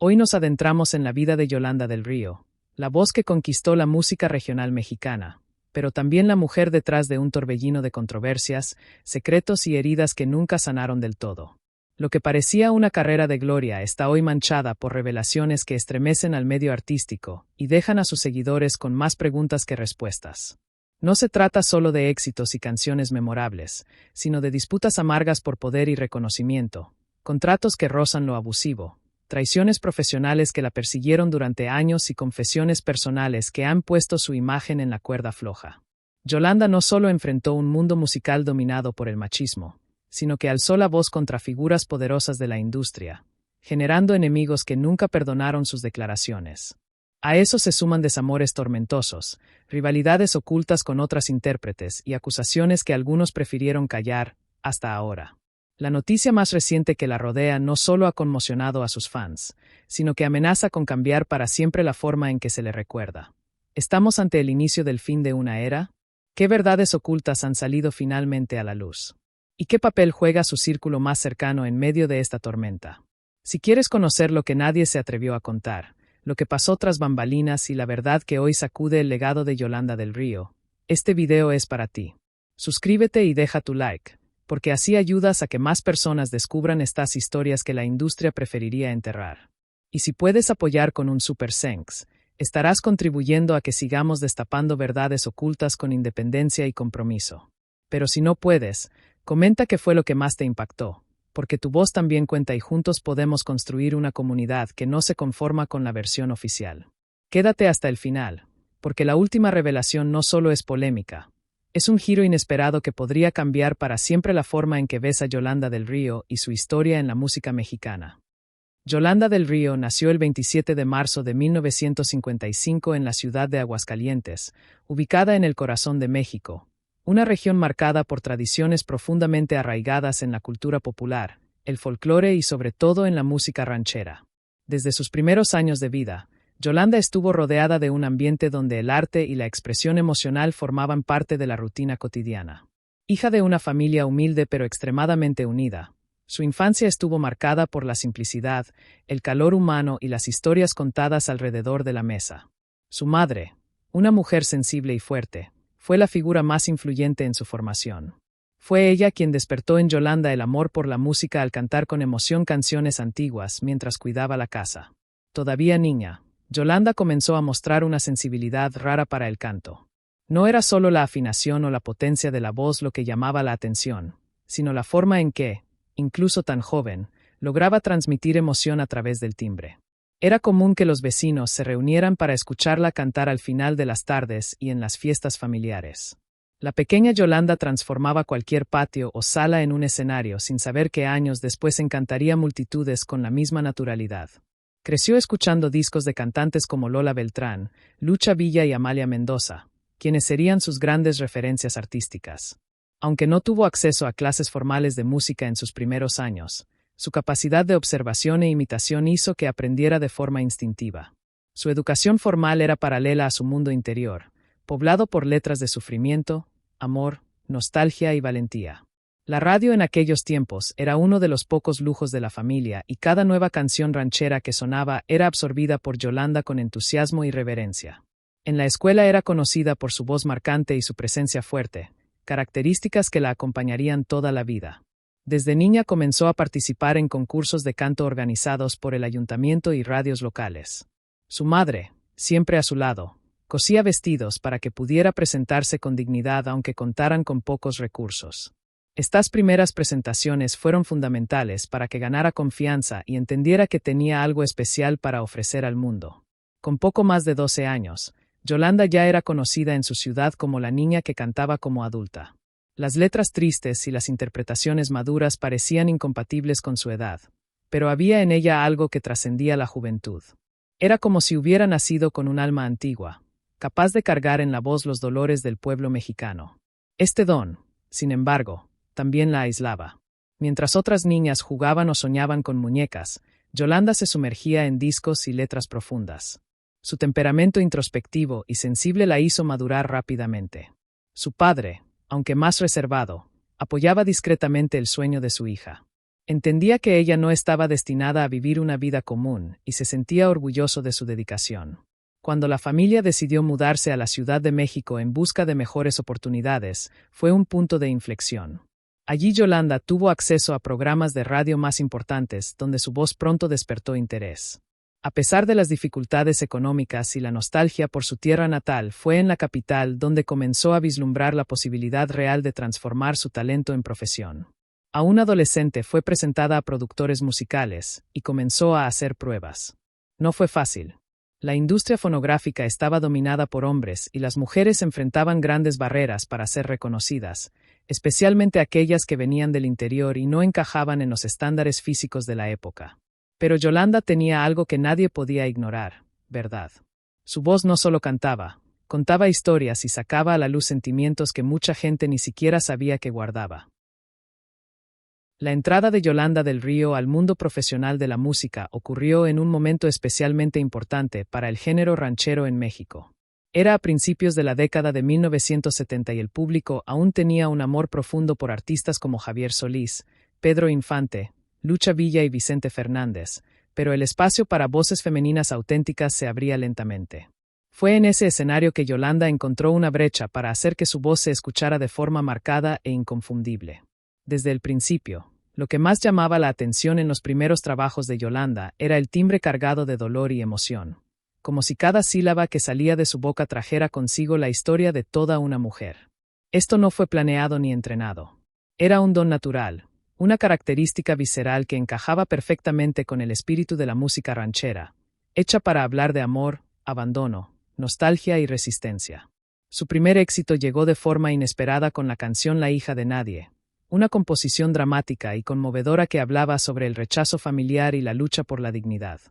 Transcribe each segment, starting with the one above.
Hoy nos adentramos en la vida de Yolanda del Río, la voz que conquistó la música regional mexicana, pero también la mujer detrás de un torbellino de controversias, secretos y heridas que nunca sanaron del todo. Lo que parecía una carrera de gloria está hoy manchada por revelaciones que estremecen al medio artístico y dejan a sus seguidores con más preguntas que respuestas. No se trata solo de éxitos y canciones memorables, sino de disputas amargas por poder y reconocimiento, contratos que rozan lo abusivo, traiciones profesionales que la persiguieron durante años y confesiones personales que han puesto su imagen en la cuerda floja. Yolanda no solo enfrentó un mundo musical dominado por el machismo, sino que alzó la voz contra figuras poderosas de la industria, generando enemigos que nunca perdonaron sus declaraciones. A eso se suman desamores tormentosos, rivalidades ocultas con otras intérpretes y acusaciones que algunos prefirieron callar, hasta ahora. La noticia más reciente que la rodea no solo ha conmocionado a sus fans, sino que amenaza con cambiar para siempre la forma en que se le recuerda. ¿Estamos ante el inicio del fin de una era? ¿Qué verdades ocultas han salido finalmente a la luz? ¿Y qué papel juega su círculo más cercano en medio de esta tormenta? Si quieres conocer lo que nadie se atrevió a contar, lo que pasó tras bambalinas y la verdad que hoy sacude el legado de Yolanda del Río, este video es para ti. Suscríbete y deja tu like, porque así ayudas a que más personas descubran estas historias que la industria preferiría enterrar. Y si puedes apoyar con un super thanks, estarás contribuyendo a que sigamos destapando verdades ocultas con independencia y compromiso. Pero si no puedes, comenta qué fue lo que más te impactó, porque tu voz también cuenta y juntos podemos construir una comunidad que no se conforma con la versión oficial. Quédate hasta el final, porque la última revelación no solo es polémica, es un giro inesperado que podría cambiar para siempre la forma en que ves a Yolanda del Río y su historia en la música mexicana. Yolanda del Río nació el 27 de marzo de 1955 en la ciudad de Aguascalientes, ubicada en el corazón de México, una región marcada por tradiciones profundamente arraigadas en la cultura popular, el folclore y sobre todo en la música ranchera. Desde sus primeros años de vida, Yolanda estuvo rodeada de un ambiente donde el arte y la expresión emocional formaban parte de la rutina cotidiana. Hija de una familia humilde pero extremadamente unida, su infancia estuvo marcada por la simplicidad, el calor humano y las historias contadas alrededor de la mesa. Su madre, una mujer sensible y fuerte, fue la figura más influyente en su formación. Fue ella quien despertó en Yolanda el amor por la música al cantar con emoción canciones antiguas mientras cuidaba la casa. Todavía niña, Yolanda comenzó a mostrar una sensibilidad rara para el canto. No era solo la afinación o la potencia de la voz lo que llamaba la atención, sino la forma en que, incluso tan joven, lograba transmitir emoción a través del timbre. Era común que los vecinos se reunieran para escucharla cantar al final de las tardes y en las fiestas familiares. La pequeña Yolanda transformaba cualquier patio o sala en un escenario sin saber que años después encantaría multitudes con la misma naturalidad. Creció escuchando discos de cantantes como Lola Beltrán, Lucha Villa y Amalia Mendoza, quienes serían sus grandes referencias artísticas. Aunque no tuvo acceso a clases formales de música en sus primeros años, su capacidad de observación e imitación hizo que aprendiera de forma instintiva. Su educación formal era paralela a su mundo interior, poblado por letras de sufrimiento, amor, nostalgia y valentía. La radio en aquellos tiempos era uno de los pocos lujos de la familia y cada nueva canción ranchera que sonaba era absorbida por Yolanda con entusiasmo y reverencia. En la escuela era conocida por su voz marcante y su presencia fuerte, características que la acompañarían toda la vida. Desde niña comenzó a participar en concursos de canto organizados por el ayuntamiento y radios locales. Su madre, siempre a su lado, cosía vestidos para que pudiera presentarse con dignidad aunque contaran con pocos recursos. Estas primeras presentaciones fueron fundamentales para que ganara confianza y entendiera que tenía algo especial para ofrecer al mundo. Con poco más de 12 años, Yolanda ya era conocida en su ciudad como la niña que cantaba como adulta. Las letras tristes y las interpretaciones maduras parecían incompatibles con su edad, pero había en ella algo que trascendía la juventud. Era como si hubiera nacido con un alma antigua, capaz de cargar en la voz los dolores del pueblo mexicano. Este don, sin embargo, también la aislaba. Mientras otras niñas jugaban o soñaban con muñecas, Yolanda se sumergía en discos y letras profundas. Su temperamento introspectivo y sensible la hizo madurar rápidamente. Su padre, aunque más reservado, apoyaba discretamente el sueño de su hija. Entendía que ella no estaba destinada a vivir una vida común y se sentía orgulloso de su dedicación. Cuando la familia decidió mudarse a la Ciudad de México en busca de mejores oportunidades, fue un punto de inflexión. Allí Yolanda tuvo acceso a programas de radio más importantes, donde su voz pronto despertó interés. A pesar de las dificultades económicas y la nostalgia por su tierra natal, fue en la capital donde comenzó a vislumbrar la posibilidad real de transformar su talento en profesión. Aún adolescente fue presentada a productores musicales y comenzó a hacer pruebas. No fue fácil. La industria fonográfica estaba dominada por hombres y las mujeres enfrentaban grandes barreras para ser reconocidas, especialmente aquellas que venían del interior y no encajaban en los estándares físicos de la época. Pero Yolanda tenía algo que nadie podía ignorar, ¿verdad? Su voz no solo cantaba, contaba historias y sacaba a la luz sentimientos que mucha gente ni siquiera sabía que guardaba. La entrada de Yolanda del Río al mundo profesional de la música ocurrió en un momento especialmente importante para el género ranchero en México. Era a principios de la década de 1970 y el público aún tenía un amor profundo por artistas como Javier Solís, Pedro Infante, Lucha Villa y Vicente Fernández, pero el espacio para voces femeninas auténticas se abría lentamente. Fue en ese escenario que Yolanda encontró una brecha para hacer que su voz se escuchara de forma marcada e inconfundible. Desde el principio, lo que más llamaba la atención en los primeros trabajos de Yolanda era el timbre cargado de dolor y emoción, como si cada sílaba que salía de su boca trajera consigo la historia de toda una mujer. Esto no fue planeado ni entrenado. Era un don natural, una característica visceral que encajaba perfectamente con el espíritu de la música ranchera, hecha para hablar de amor, abandono, nostalgia y resistencia. Su primer éxito llegó de forma inesperada con la canción La hija de nadie, una composición dramática y conmovedora que hablaba sobre el rechazo familiar y la lucha por la dignidad.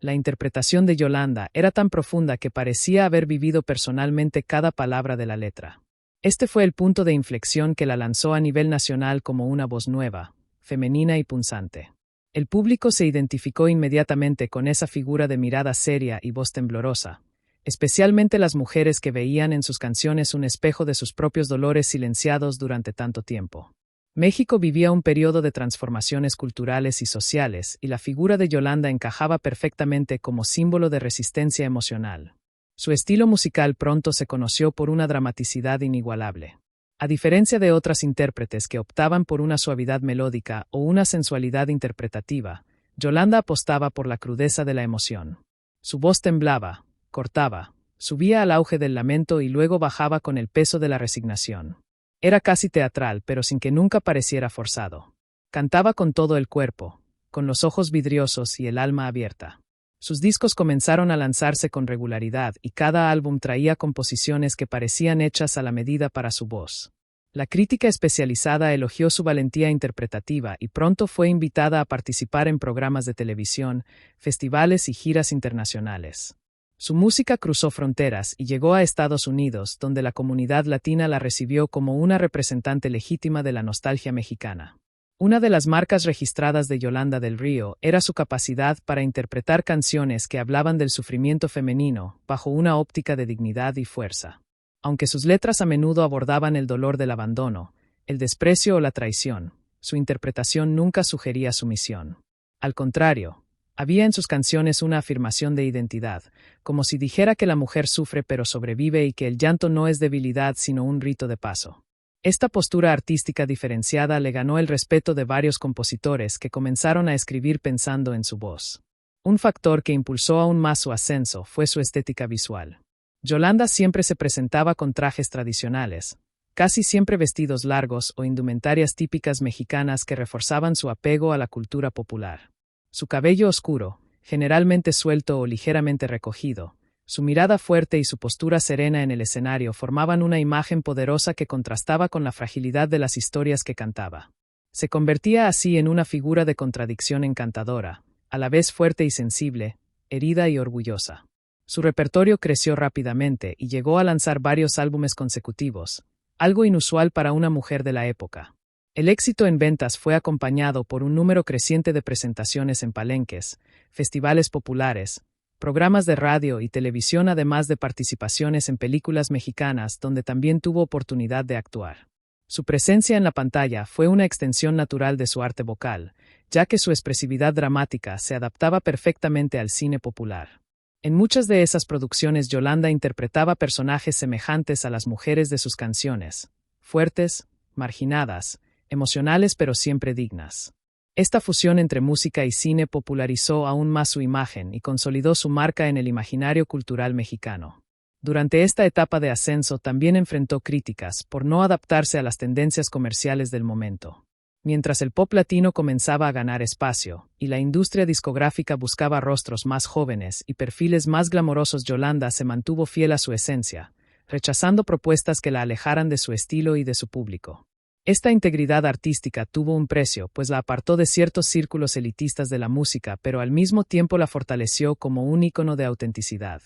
La interpretación de Yolanda era tan profunda que parecía haber vivido personalmente cada palabra de la letra. Este fue el punto de inflexión que la lanzó a nivel nacional como una voz nueva, femenina y punzante. El público se identificó inmediatamente con esa figura de mirada seria y voz temblorosa, especialmente las mujeres que veían en sus canciones un espejo de sus propios dolores silenciados durante tanto tiempo. México vivía un periodo de transformaciones culturales y sociales, y la figura de Yolanda encajaba perfectamente como símbolo de resistencia emocional. Su estilo musical pronto se conoció por una dramaticidad inigualable. A diferencia de otras intérpretes que optaban por una suavidad melódica o una sensualidad interpretativa, Yolanda apostaba por la crudeza de la emoción. Su voz temblaba, cortaba, subía al auge del lamento y luego bajaba con el peso de la resignación. Era casi teatral, pero sin que nunca pareciera forzado. Cantaba con todo el cuerpo, con los ojos vidriosos y el alma abierta. Sus discos comenzaron a lanzarse con regularidad y cada álbum traía composiciones que parecían hechas a la medida para su voz. La crítica especializada elogió su valentía interpretativa y pronto fue invitada a participar en programas de televisión, festivales y giras internacionales. Su música cruzó fronteras y llegó a Estados Unidos, donde la comunidad latina la recibió como una representante legítima de la nostalgia mexicana. Una de las marcas registradas de Yolanda del Río era su capacidad para interpretar canciones que hablaban del sufrimiento femenino, bajo una óptica de dignidad y fuerza. Aunque sus letras a menudo abordaban el dolor del abandono, el desprecio o la traición, su interpretación nunca sugería sumisión. Al contrario, había en sus canciones una afirmación de identidad, como si dijera que la mujer sufre pero sobrevive y que el llanto no es debilidad sino un rito de paso. Esta postura artística diferenciada le ganó el respeto de varios compositores que comenzaron a escribir pensando en su voz. Un factor que impulsó aún más su ascenso fue su estética visual. Yolanda siempre se presentaba con trajes tradicionales, casi siempre vestidos largos o indumentarias típicas mexicanas que reforzaban su apego a la cultura popular. Su cabello oscuro, generalmente suelto o ligeramente recogido, su mirada fuerte y su postura serena en el escenario formaban una imagen poderosa que contrastaba con la fragilidad de las historias que cantaba. Se convertía así en una figura de contradicción encantadora, a la vez fuerte y sensible, herida y orgullosa. Su repertorio creció rápidamente y llegó a lanzar varios álbumes consecutivos, algo inusual para una mujer de la época. El éxito en ventas fue acompañado por un número creciente de presentaciones en palenques, festivales populares, programas de radio y televisión, además de participaciones en películas mexicanas donde también tuvo oportunidad de actuar. Su presencia en la pantalla fue una extensión natural de su arte vocal, ya que su expresividad dramática se adaptaba perfectamente al cine popular. En muchas de esas producciones Yolanda interpretaba personajes semejantes a las mujeres de sus canciones, fuertes, marginadas, emocionales pero siempre dignas. Esta fusión entre música y cine popularizó aún más su imagen y consolidó su marca en el imaginario cultural mexicano. Durante esta etapa de ascenso también enfrentó críticas por no adaptarse a las tendencias comerciales del momento. Mientras el pop latino comenzaba a ganar espacio y la industria discográfica buscaba rostros más jóvenes y perfiles más glamorosos, Yolanda se mantuvo fiel a su esencia, rechazando propuestas que la alejaran de su estilo y de su público. Esta integridad artística tuvo un precio, pues la apartó de ciertos círculos elitistas de la música, pero al mismo tiempo la fortaleció como un ícono de autenticidad.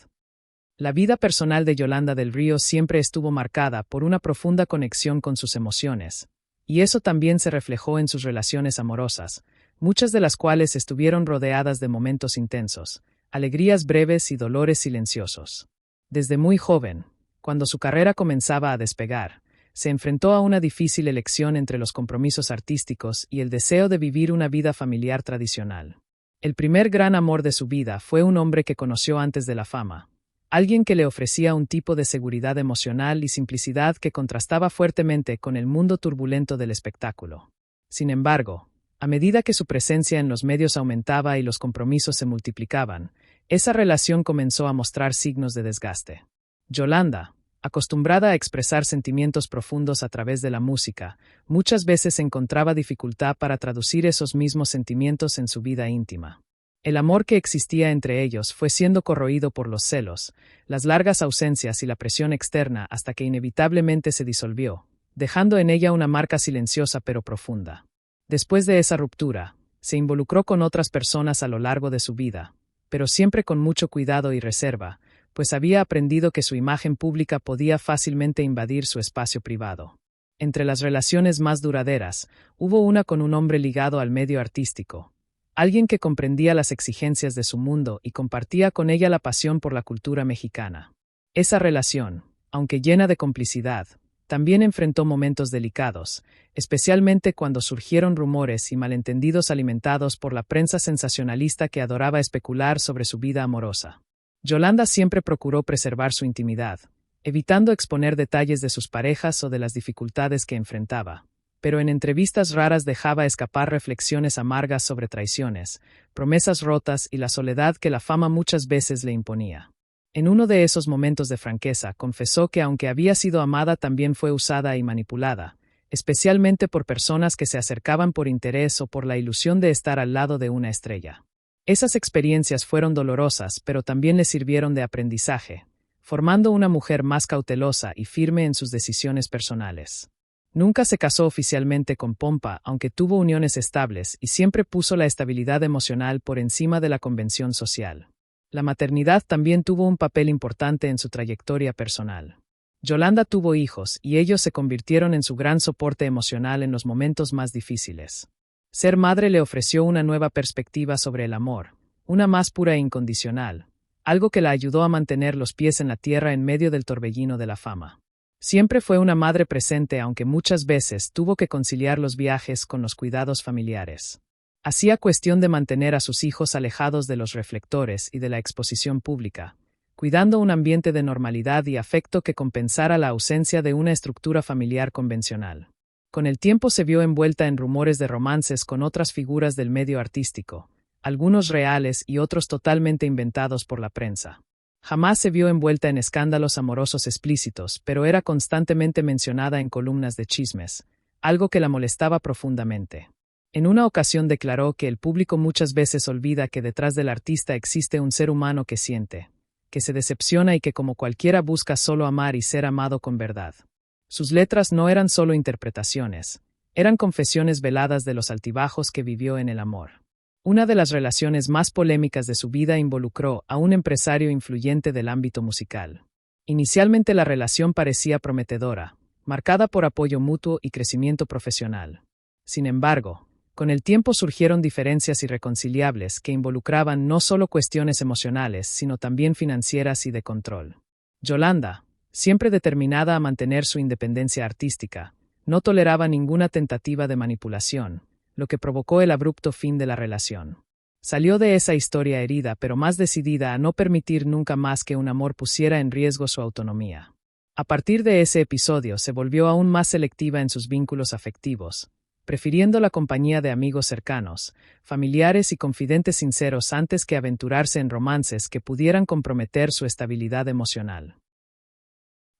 La vida personal de Yolanda del Río siempre estuvo marcada por una profunda conexión con sus emociones, y eso también se reflejó en sus relaciones amorosas, muchas de las cuales estuvieron rodeadas de momentos intensos, alegrías breves y dolores silenciosos. Desde muy joven, cuando su carrera comenzaba a despegar, se enfrentó a una difícil elección entre los compromisos artísticos y el deseo de vivir una vida familiar tradicional. El primer gran amor de su vida fue un hombre que conoció antes de la fama, alguien que le ofrecía un tipo de seguridad emocional y simplicidad que contrastaba fuertemente con el mundo turbulento del espectáculo. Sin embargo, a medida que su presencia en los medios aumentaba y los compromisos se multiplicaban, esa relación comenzó a mostrar signos de desgaste. Yolanda, acostumbrada a expresar sentimientos profundos a través de la música, muchas veces encontraba dificultad para traducir esos mismos sentimientos en su vida íntima. El amor que existía entre ellos fue siendo corroído por los celos, las largas ausencias y la presión externa hasta que inevitablemente se disolvió, dejando en ella una marca silenciosa pero profunda. Después de esa ruptura, se involucró con otras personas a lo largo de su vida, pero siempre con mucho cuidado y reserva, pues había aprendido que su imagen pública podía fácilmente invadir su espacio privado. Entre las relaciones más duraderas, hubo una con un hombre ligado al medio artístico, alguien que comprendía las exigencias de su mundo y compartía con ella la pasión por la cultura mexicana. Esa relación, aunque llena de complicidad, también enfrentó momentos delicados, especialmente cuando surgieron rumores y malentendidos alimentados por la prensa sensacionalista que adoraba especular sobre su vida amorosa. Yolanda siempre procuró preservar su intimidad, evitando exponer detalles de sus parejas o de las dificultades que enfrentaba, pero en entrevistas raras dejaba escapar reflexiones amargas sobre traiciones, promesas rotas y la soledad que la fama muchas veces le imponía. En uno de esos momentos de franqueza confesó que aunque había sido amada también fue usada y manipulada, especialmente por personas que se acercaban por interés o por la ilusión de estar al lado de una estrella. Esas experiencias fueron dolorosas, pero también le sirvieron de aprendizaje, formando una mujer más cautelosa y firme en sus decisiones personales. Nunca se casó oficialmente con pompa, aunque tuvo uniones estables y siempre puso la estabilidad emocional por encima de la convención social. La maternidad también tuvo un papel importante en su trayectoria personal. Yolanda tuvo hijos y ellos se convirtieron en su gran soporte emocional en los momentos más difíciles. Ser madre le ofreció una nueva perspectiva sobre el amor, una más pura e incondicional, algo que la ayudó a mantener los pies en la tierra en medio del torbellino de la fama. Siempre fue una madre presente, aunque muchas veces tuvo que conciliar los viajes con los cuidados familiares. Hacía cuestión de mantener a sus hijos alejados de los reflectores y de la exposición pública, cuidando un ambiente de normalidad y afecto que compensara la ausencia de una estructura familiar convencional. Con el tiempo se vio envuelta en rumores de romances con otras figuras del medio artístico, algunos reales y otros totalmente inventados por la prensa. Jamás se vio envuelta en escándalos amorosos explícitos, pero era constantemente mencionada en columnas de chismes, algo que la molestaba profundamente. En una ocasión declaró que el público muchas veces olvida que detrás del artista existe un ser humano que siente, que se decepciona y que como cualquiera busca solo amar y ser amado con verdad. Sus letras no eran solo interpretaciones, eran confesiones veladas de los altibajos que vivió en el amor. Una de las relaciones más polémicas de su vida involucró a un empresario influyente del ámbito musical. Inicialmente la relación parecía prometedora, marcada por apoyo mutuo y crecimiento profesional. Sin embargo, con el tiempo surgieron diferencias irreconciliables que involucraban no solo cuestiones emocionales, sino también financieras y de control. Yolanda, siempre determinada a mantener su independencia artística, no toleraba ninguna tentativa de manipulación, lo que provocó el abrupto fin de la relación. Salió de esa historia herida, pero más decidida a no permitir nunca más que un amor pusiera en riesgo su autonomía. A partir de ese episodio se volvió aún más selectiva en sus vínculos afectivos, prefiriendo la compañía de amigos cercanos, familiares y confidentes sinceros antes que aventurarse en romances que pudieran comprometer su estabilidad emocional.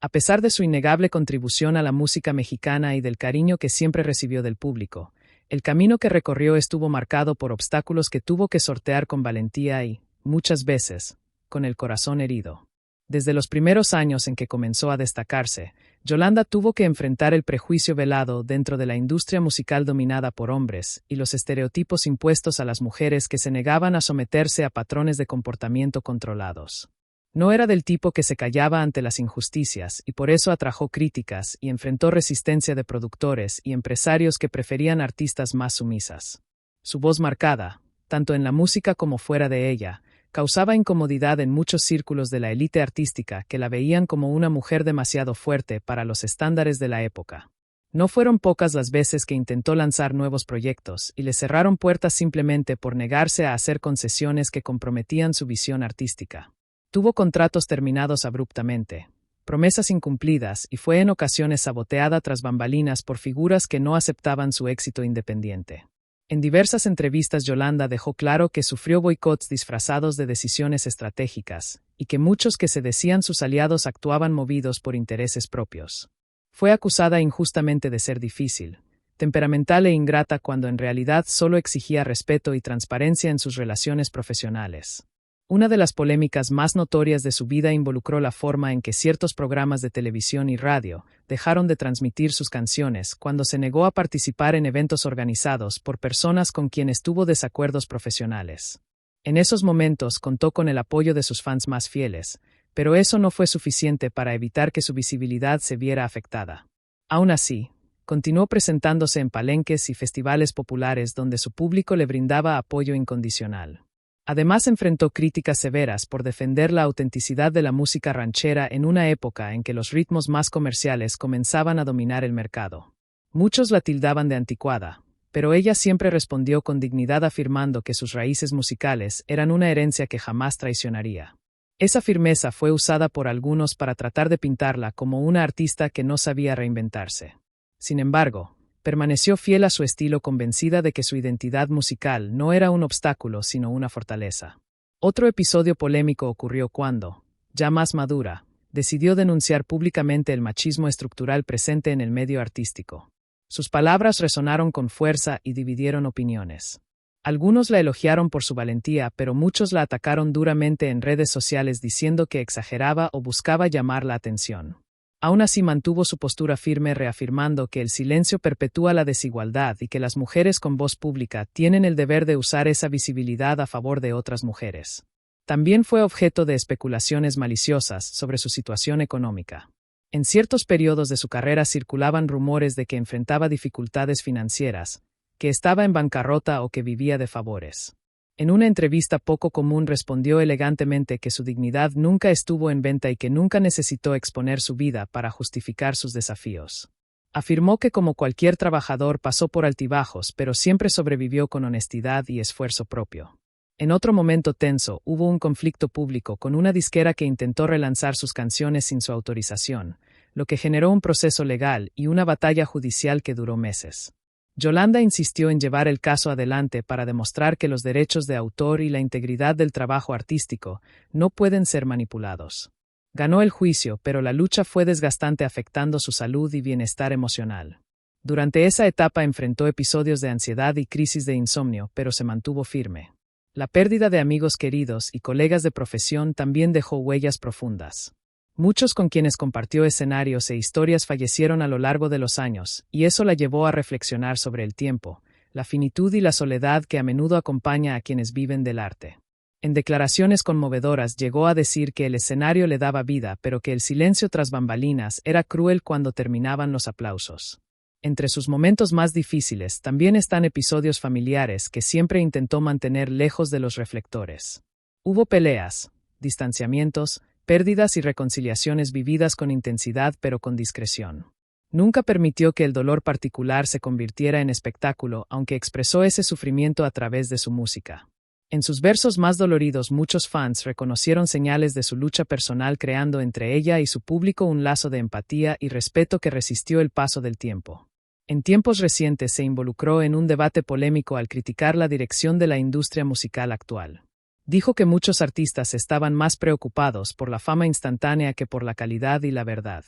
A pesar de su innegable contribución a la música mexicana y del cariño que siempre recibió del público, el camino que recorrió estuvo marcado por obstáculos que tuvo que sortear con valentía y, muchas veces, con el corazón herido. Desde los primeros años en que comenzó a destacarse, Yolanda tuvo que enfrentar el prejuicio velado dentro de la industria musical dominada por hombres y los estereotipos impuestos a las mujeres que se negaban a someterse a patrones de comportamiento controlados. No era del tipo que se callaba ante las injusticias y por eso atrajo críticas y enfrentó resistencia de productores y empresarios que preferían artistas más sumisas. Su voz marcada, tanto en la música como fuera de ella, causaba incomodidad en muchos círculos de la élite artística que la veían como una mujer demasiado fuerte para los estándares de la época. No fueron pocas las veces que intentó lanzar nuevos proyectos y le cerraron puertas simplemente por negarse a hacer concesiones que comprometían su visión artística. Tuvo contratos terminados abruptamente, promesas incumplidas y fue en ocasiones saboteada tras bambalinas por figuras que no aceptaban su éxito independiente. En diversas entrevistas Yolanda dejó claro que sufrió boicots disfrazados de decisiones estratégicas y que muchos que se decían sus aliados actuaban movidos por intereses propios. Fue acusada injustamente de ser difícil, temperamental e ingrata cuando en realidad solo exigía respeto y transparencia en sus relaciones profesionales. Una de las polémicas más notorias de su vida involucró la forma en que ciertos programas de televisión y radio dejaron de transmitir sus canciones cuando se negó a participar en eventos organizados por personas con quienes tuvo desacuerdos profesionales. En esos momentos contó con el apoyo de sus fans más fieles, pero eso no fue suficiente para evitar que su visibilidad se viera afectada. Aún así, continuó presentándose en palenques y festivales populares donde su público le brindaba apoyo incondicional. Además enfrentó críticas severas por defender la autenticidad de la música ranchera en una época en que los ritmos más comerciales comenzaban a dominar el mercado. Muchos la tildaban de anticuada, pero ella siempre respondió con dignidad afirmando que sus raíces musicales eran una herencia que jamás traicionaría. Esa firmeza fue usada por algunos para tratar de pintarla como una artista que no sabía reinventarse. Sin embargo, permaneció fiel a su estilo, convencida de que su identidad musical no era un obstáculo sino una fortaleza. Otro episodio polémico ocurrió cuando, ya más madura, decidió denunciar públicamente el machismo estructural presente en el medio artístico. Sus palabras resonaron con fuerza y dividieron opiniones. Algunos la elogiaron por su valentía, pero muchos la atacaron duramente en redes sociales diciendo que exageraba o buscaba llamar la atención. Aún así mantuvo su postura firme, reafirmando que el silencio perpetúa la desigualdad y que las mujeres con voz pública tienen el deber de usar esa visibilidad a favor de otras mujeres. También fue objeto de especulaciones maliciosas sobre su situación económica. En ciertos periodos de su carrera circulaban rumores de que enfrentaba dificultades financieras, que estaba en bancarrota o que vivía de favores. En una entrevista poco común respondió elegantemente que su dignidad nunca estuvo en venta y que nunca necesitó exponer su vida para justificar sus desafíos. Afirmó que como cualquier trabajador pasó por altibajos, pero siempre sobrevivió con honestidad y esfuerzo propio. En otro momento tenso, hubo un conflicto público con una disquera que intentó relanzar sus canciones sin su autorización, lo que generó un proceso legal y una batalla judicial que duró meses. Yolanda insistió en llevar el caso adelante para demostrar que los derechos de autor y la integridad del trabajo artístico no pueden ser manipulados. Ganó el juicio, pero la lucha fue desgastante, afectando su salud y bienestar emocional. Durante esa etapa enfrentó episodios de ansiedad y crisis de insomnio, pero se mantuvo firme. La pérdida de amigos queridos y colegas de profesión también dejó huellas profundas. Muchos con quienes compartió escenarios e historias fallecieron a lo largo de los años, y eso la llevó a reflexionar sobre el tiempo, la finitud y la soledad que a menudo acompaña a quienes viven del arte. En declaraciones conmovedoras llegó a decir que el escenario le daba vida, pero que el silencio tras bambalinas era cruel cuando terminaban los aplausos. Entre sus momentos más difíciles también están episodios familiares que siempre intentó mantener lejos de los reflectores. Hubo peleas, distanciamientos, pérdidas y reconciliaciones vividas con intensidad pero con discreción. Nunca permitió que el dolor particular se convirtiera en espectáculo, aunque expresó ese sufrimiento a través de su música. En sus versos más doloridos, muchos fans reconocieron señales de su lucha personal, creando entre ella y su público un lazo de empatía y respeto que resistió el paso del tiempo. En tiempos recientes se involucró en un debate polémico al criticar la dirección de la industria musical actual. Dijo que muchos artistas estaban más preocupados por la fama instantánea que por la calidad y la verdad.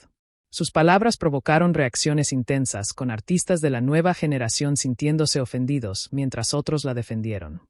Sus palabras provocaron reacciones intensas, con artistas de la nueva generación sintiéndose ofendidos, mientras otros la defendieron.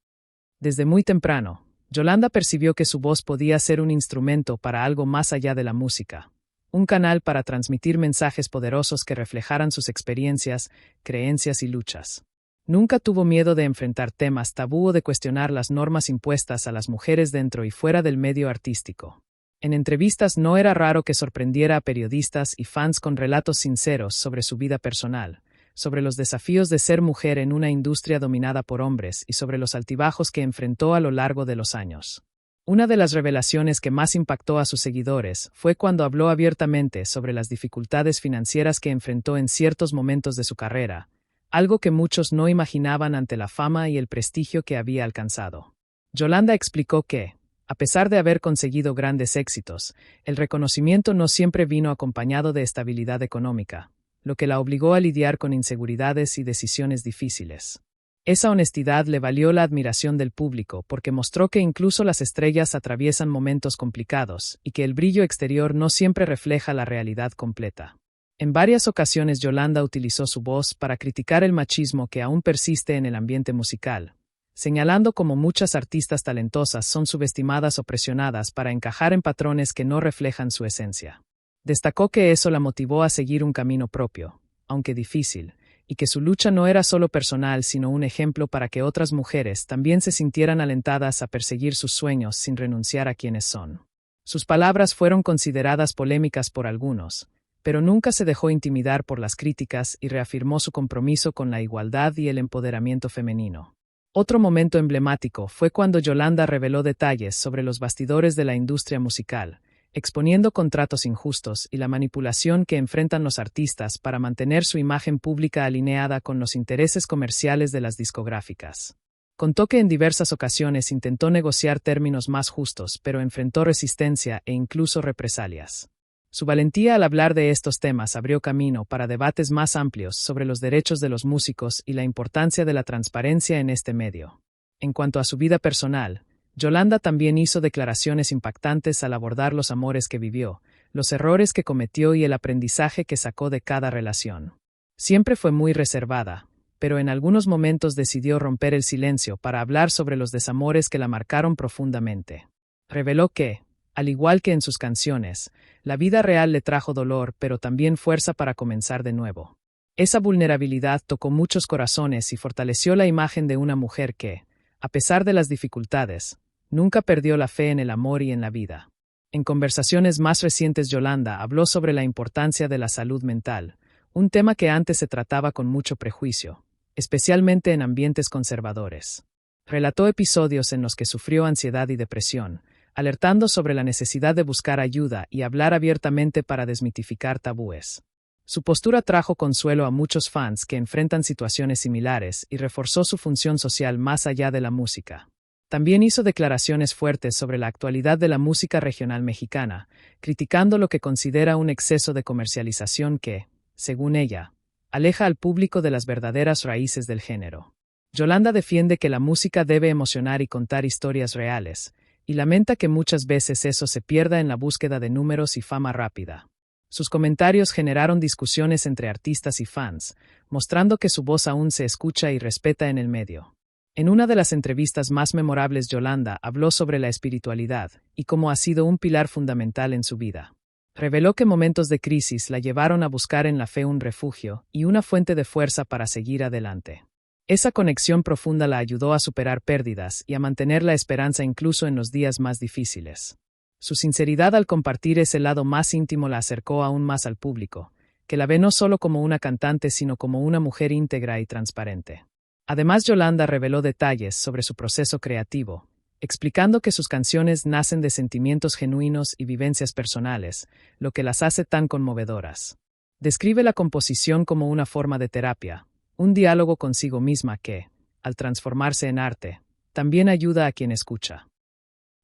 Desde muy temprano, Yolanda percibió que su voz podía ser un instrumento para algo más allá de la música, un canal para transmitir mensajes poderosos que reflejaran sus experiencias, creencias y luchas. Nunca tuvo miedo de enfrentar temas tabú o de cuestionar las normas impuestas a las mujeres dentro y fuera del medio artístico. En entrevistas no era raro que sorprendiera a periodistas y fans con relatos sinceros sobre su vida personal, sobre los desafíos de ser mujer en una industria dominada por hombres y sobre los altibajos que enfrentó a lo largo de los años. Una de las revelaciones que más impactó a sus seguidores fue cuando habló abiertamente sobre las dificultades financieras que enfrentó en ciertos momentos de su carrera, algo que muchos no imaginaban ante la fama y el prestigio que había alcanzado. Yolanda explicó que, a pesar de haber conseguido grandes éxitos, el reconocimiento no siempre vino acompañado de estabilidad económica, lo que la obligó a lidiar con inseguridades y decisiones difíciles. Esa honestidad le valió la admiración del público porque mostró que incluso las estrellas atraviesan momentos complicados y que el brillo exterior no siempre refleja la realidad completa. En varias ocasiones Yolanda utilizó su voz para criticar el machismo que aún persiste en el ambiente musical, señalando cómo muchas artistas talentosas son subestimadas o presionadas para encajar en patrones que no reflejan su esencia. Destacó que eso la motivó a seguir un camino propio, aunque difícil, y que su lucha no era solo personal sino un ejemplo para que otras mujeres también se sintieran alentadas a perseguir sus sueños sin renunciar a quienes son. Sus palabras fueron consideradas polémicas por algunos, pero nunca se dejó intimidar por las críticas y reafirmó su compromiso con la igualdad y el empoderamiento femenino. Otro momento emblemático fue cuando Yolanda reveló detalles sobre los bastidores de la industria musical, exponiendo contratos injustos y la manipulación que enfrentan los artistas para mantener su imagen pública alineada con los intereses comerciales de las discográficas. Contó que en diversas ocasiones intentó negociar términos más justos, pero enfrentó resistencia e incluso represalias. Su valentía al hablar de estos temas abrió camino para debates más amplios sobre los derechos de los músicos y la importancia de la transparencia en este medio. En cuanto a su vida personal, Yolanda también hizo declaraciones impactantes al abordar los amores que vivió, los errores que cometió y el aprendizaje que sacó de cada relación. Siempre fue muy reservada, pero en algunos momentos decidió romper el silencio para hablar sobre los desamores que la marcaron profundamente. Reveló que, al igual que en sus canciones, la vida real le trajo dolor, pero también fuerza para comenzar de nuevo. Esa vulnerabilidad tocó muchos corazones y fortaleció la imagen de una mujer que, a pesar de las dificultades, nunca perdió la fe en el amor y en la vida. En conversaciones más recientes, Yolanda habló sobre la importancia de la salud mental, un tema que antes se trataba con mucho prejuicio, especialmente en ambientes conservadores. Relató episodios en los que sufrió ansiedad y depresión, alertando sobre la necesidad de buscar ayuda y hablar abiertamente para desmitificar tabúes. Su postura trajo consuelo a muchos fans que enfrentan situaciones similares y reforzó su función social más allá de la música. También hizo declaraciones fuertes sobre la actualidad de la música regional mexicana, criticando lo que considera un exceso de comercialización que, según ella, aleja al público de las verdaderas raíces del género. Yolanda defiende que la música debe emocionar y contar historias reales, y lamenta que muchas veces eso se pierda en la búsqueda de números y fama rápida. Sus comentarios generaron discusiones entre artistas y fans, mostrando que su voz aún se escucha y respeta en el medio. En una de las entrevistas más memorables, Yolanda habló sobre la espiritualidad y cómo ha sido un pilar fundamental en su vida. Reveló que momentos de crisis la llevaron a buscar en la fe un refugio y una fuente de fuerza para seguir adelante. Esa conexión profunda la ayudó a superar pérdidas y a mantener la esperanza incluso en los días más difíciles. Su sinceridad al compartir ese lado más íntimo la acercó aún más al público, que la ve no solo como una cantante sino como una mujer íntegra y transparente. Además, Yolanda reveló detalles sobre su proceso creativo, explicando que sus canciones nacen de sentimientos genuinos y vivencias personales, lo que las hace tan conmovedoras. Describe la composición como una forma de terapia, un diálogo consigo misma que, al transformarse en arte, también ayuda a quien escucha.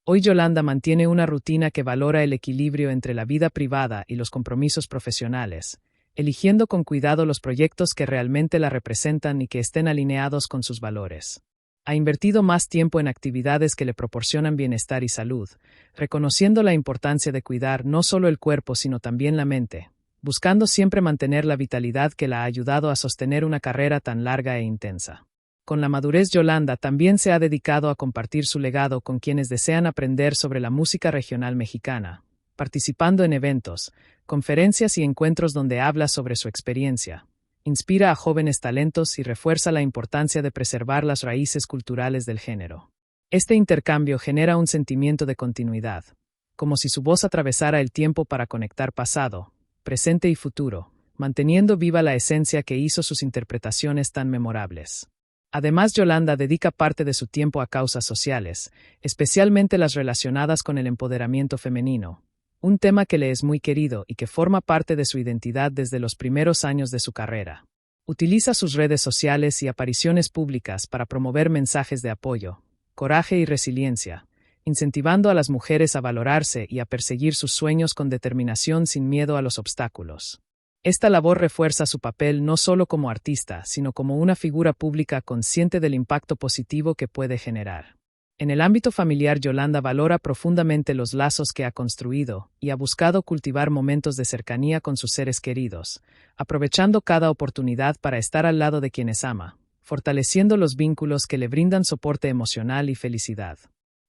Hoy Yolanda mantiene una rutina que valora el equilibrio entre la vida privada y los compromisos profesionales, eligiendo con cuidado los proyectos que realmente la representan y que estén alineados con sus valores. Ha invertido más tiempo en actividades que le proporcionan bienestar y salud, reconociendo la importancia de cuidar no solo el cuerpo sino también la mente, buscando siempre mantener la vitalidad que la ha ayudado a sostener una carrera tan larga e intensa. Con la madurez, Yolanda también se ha dedicado a compartir su legado con quienes desean aprender sobre la música regional mexicana, participando en eventos, conferencias y encuentros donde habla sobre su experiencia. Inspira a jóvenes talentos y refuerza la importancia de preservar las raíces culturales del género. Este intercambio genera un sentimiento de continuidad, como si su voz atravesara el tiempo para conectar pasado, presente y futuro, manteniendo viva la esencia que hizo sus interpretaciones tan memorables. Además, Yolanda dedica parte de su tiempo a causas sociales, especialmente las relacionadas con el empoderamiento femenino, un tema que le es muy querido y que forma parte de su identidad desde los primeros años de su carrera. Utiliza sus redes sociales y apariciones públicas para promover mensajes de apoyo, coraje y resiliencia, incentivando a las mujeres a valorarse y a perseguir sus sueños con determinación sin miedo a los obstáculos. Esta labor refuerza su papel no solo como artista, sino como una figura pública consciente del impacto positivo que puede generar. En el ámbito familiar, Yolanda valora profundamente los lazos que ha construido y ha buscado cultivar momentos de cercanía con sus seres queridos, aprovechando cada oportunidad para estar al lado de quienes ama, fortaleciendo los vínculos que le brindan soporte emocional y felicidad.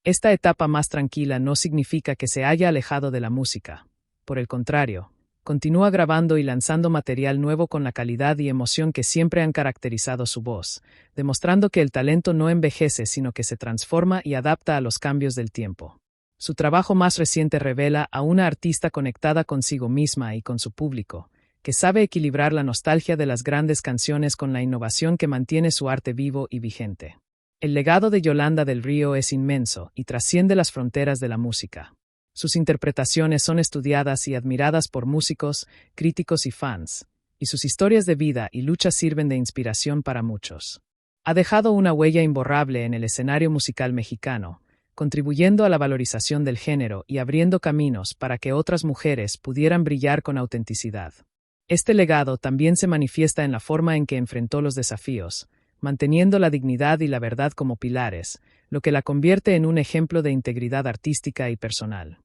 Esta etapa más tranquila no significa que se haya alejado de la música. Por el contrario, continúa grabando y lanzando material nuevo con la calidad y emoción que siempre han caracterizado su voz, demostrando que el talento no envejece sino que se transforma y adapta a los cambios del tiempo. Su trabajo más reciente revela a una artista conectada consigo misma y con su público, que sabe equilibrar la nostalgia de las grandes canciones con la innovación que mantiene su arte vivo y vigente. El legado de Yolanda del Río es inmenso y trasciende las fronteras de la música. Sus interpretaciones son estudiadas y admiradas por músicos, críticos y fans, y sus historias de vida y lucha sirven de inspiración para muchos. Ha dejado una huella imborrable en el escenario musical mexicano, contribuyendo a la valorización del género y abriendo caminos para que otras mujeres pudieran brillar con autenticidad. Este legado también se manifiesta en la forma en que enfrentó los desafíos, manteniendo la dignidad y la verdad como pilares, lo que la convierte en un ejemplo de integridad artística y personal.